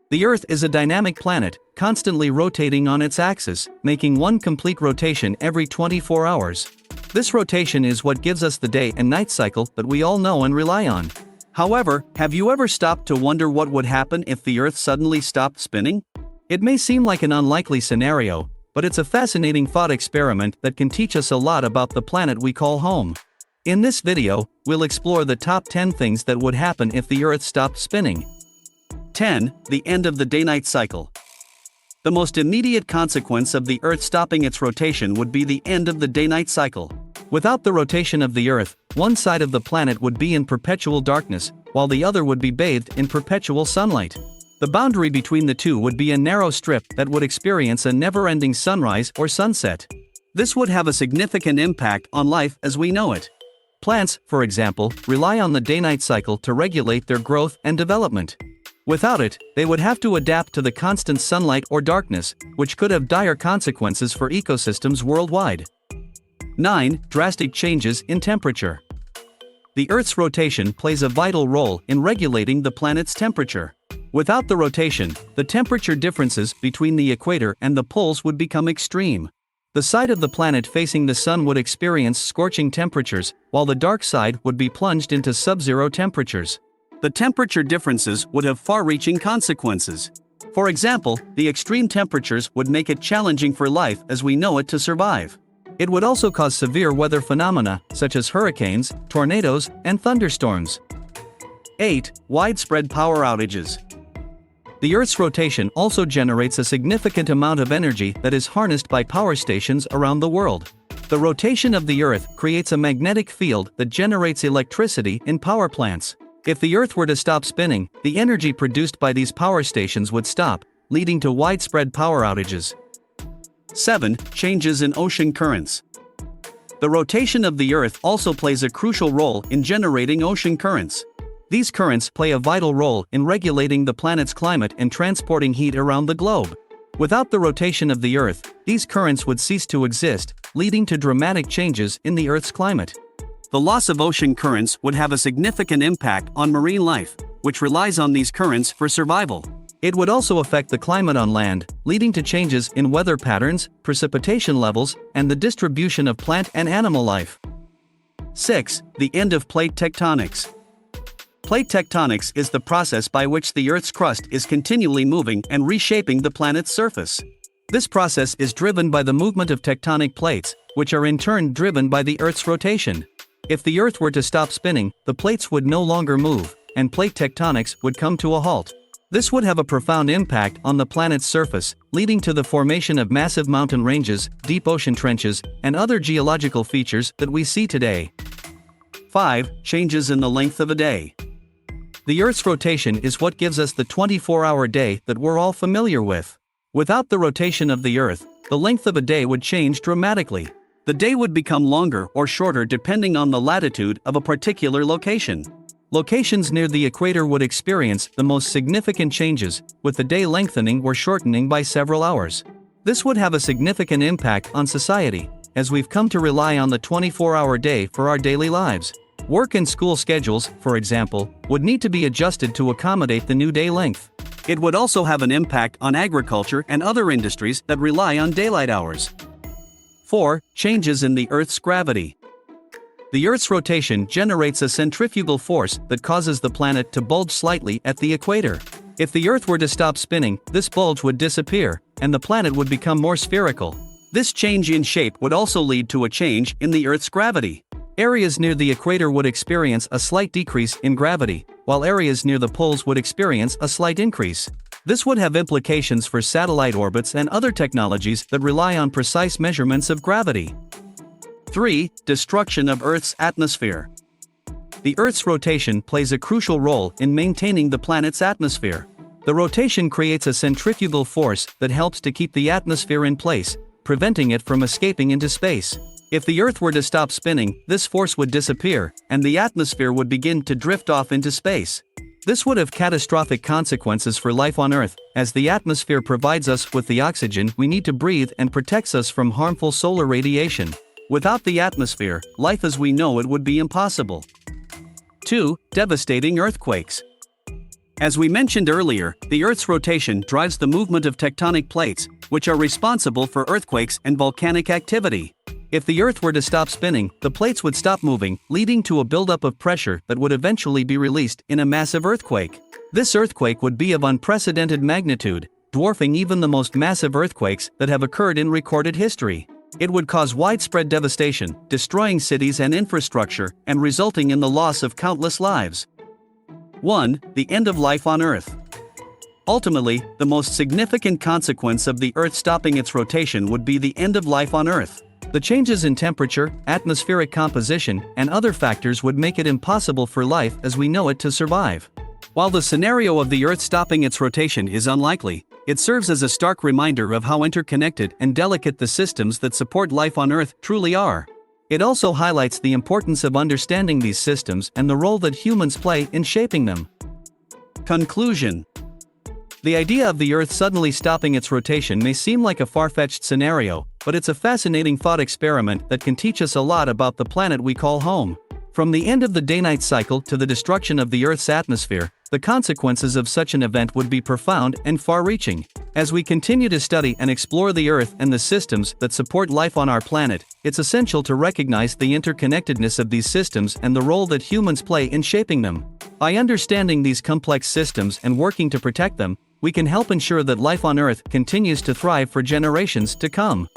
The Earth is a dynamic planet, constantly rotating on its axis, making one complete rotation every 24 hours. This rotation is what gives us the day and night cycle that we all know and rely on. However, have you ever stopped to wonder what would happen if the Earth suddenly stopped spinning? It may seem like an unlikely scenario, but it's a fascinating thought experiment that can teach us a lot about the planet we call home. In this video, we'll explore the top 10 things that would happen if the Earth stopped spinning. 10. The end of the day-night cycle. The most immediate consequence of the Earth stopping its rotation would be the end of the day-night cycle. Without the rotation of the Earth, one side of the planet would be in perpetual darkness, while the other would be bathed in perpetual sunlight. The boundary between the two would be a narrow strip that would experience a never-ending sunrise or sunset. This would have a significant impact on life as we know it. Plants, for example, rely on the day-night cycle to regulate their growth and development. Without it, they would have to adapt to the constant sunlight or darkness, which could have dire consequences for ecosystems worldwide. 9. Drastic changes in temperature. The Earth's rotation plays a vital role in regulating the planet's temperature. Without the rotation, the temperature differences between the equator and the poles would become extreme. The side of the planet facing the sun would experience scorching temperatures, while the dark side would be plunged into sub-zero temperatures. The temperature differences would have far-reaching consequences. For example, the extreme temperatures would make it challenging for life as we know it to survive. It would also cause severe weather phenomena, such as hurricanes, tornadoes, and thunderstorms. 8. Widespread power outages. The Earth's rotation also generates a significant amount of energy that is harnessed by power stations around the world. The rotation of the Earth creates a magnetic field that generates electricity in power plants. If the Earth were to stop spinning, the energy produced by these power stations would stop, leading to widespread power outages. 7. Changes in ocean currents. The rotation of the Earth also plays a crucial role in generating ocean currents. These currents play a vital role in regulating the planet's climate and transporting heat around the globe. Without the rotation of the Earth, these currents would cease to exist, leading to dramatic changes in the Earth's climate. The loss of ocean currents would have a significant impact on marine life, which relies on these currents for survival. It would also affect the climate on land, leading to changes in weather patterns, precipitation levels, and the distribution of plant and animal life. 6. The end of plate tectonics. Plate tectonics is the process by which the Earth's crust is continually moving and reshaping the planet's surface. This process is driven by the movement of tectonic plates, which are in turn driven by the Earth's rotation. If the Earth were to stop spinning, the plates would no longer move, and plate tectonics would come to a halt. This would have a profound impact on the planet's surface, leading to the formation of massive mountain ranges, deep ocean trenches, and other geological features that we see today. 5. Changes in the length of a day. The Earth's rotation is what gives us the 24-hour day that we're all familiar with. Without the rotation of the Earth, the length of a day would change dramatically. The day would become longer or shorter depending on the latitude of a particular location. Locations near the equator would experience the most significant changes, with the day lengthening or shortening by several hours. This would have a significant impact on society, as we've come to rely on the 24-hour day for our daily lives. Work and school schedules, for example, would need to be adjusted to accommodate the new day length. It would also have an impact on agriculture and other industries that rely on daylight hours. 4. Changes in the Earth's gravity. The Earth's rotation generates a centrifugal force that causes the planet to bulge slightly at the equator. If the Earth were to stop spinning, this bulge would disappear, and the planet would become more spherical. This change in shape would also lead to a change in the Earth's gravity. Areas near the equator would experience a slight decrease in gravity, while areas near the poles would experience a slight increase. This would have implications for satellite orbits and other technologies that rely on precise measurements of gravity. 3. Destruction of Earth's atmosphere. The Earth's rotation plays a crucial role in maintaining the planet's atmosphere. The rotation creates a centrifugal force that helps to keep the atmosphere in place, preventing it from escaping into space. If the Earth were to stop spinning, this force would disappear, and the atmosphere would begin to drift off into space. This would have catastrophic consequences for life on Earth, as the atmosphere provides us with the oxygen we need to breathe and protects us from harmful solar radiation. Without the atmosphere, life as we know it would be impossible. 2. Devastating earthquakes. As we mentioned earlier, the Earth's rotation drives the movement of tectonic plates, which are responsible for earthquakes and volcanic activity. If the Earth were to stop spinning, the plates would stop moving, leading to a buildup of pressure that would eventually be released in a massive earthquake. This earthquake would be of unprecedented magnitude, dwarfing even the most massive earthquakes that have occurred in recorded history. It would cause widespread devastation, destroying cities and infrastructure, and resulting in the loss of countless lives. 1. The end of life on Earth. Ultimately, the most significant consequence of the Earth stopping its rotation would be the end of life on Earth. The changes in temperature, atmospheric composition, and other factors would make it impossible for life as we know it to survive. While the scenario of the Earth stopping its rotation is unlikely, it serves as a stark reminder of how interconnected and delicate the systems that support life on Earth truly are. It also highlights the importance of understanding these systems and the role that humans play in shaping them. Conclusion. The idea of the Earth suddenly stopping its rotation may seem like a far-fetched scenario, but it's a fascinating thought experiment that can teach us a lot about the planet we call home. From the end of the day-night cycle to the destruction of the Earth's atmosphere, the consequences of such an event would be profound and far-reaching. As we continue to study and explore the Earth and the systems that support life on our planet, it's essential to recognize the interconnectedness of these systems and the role that humans play in shaping them. By understanding these complex systems and working to protect them, we can help ensure that life on Earth continues to thrive for generations to come.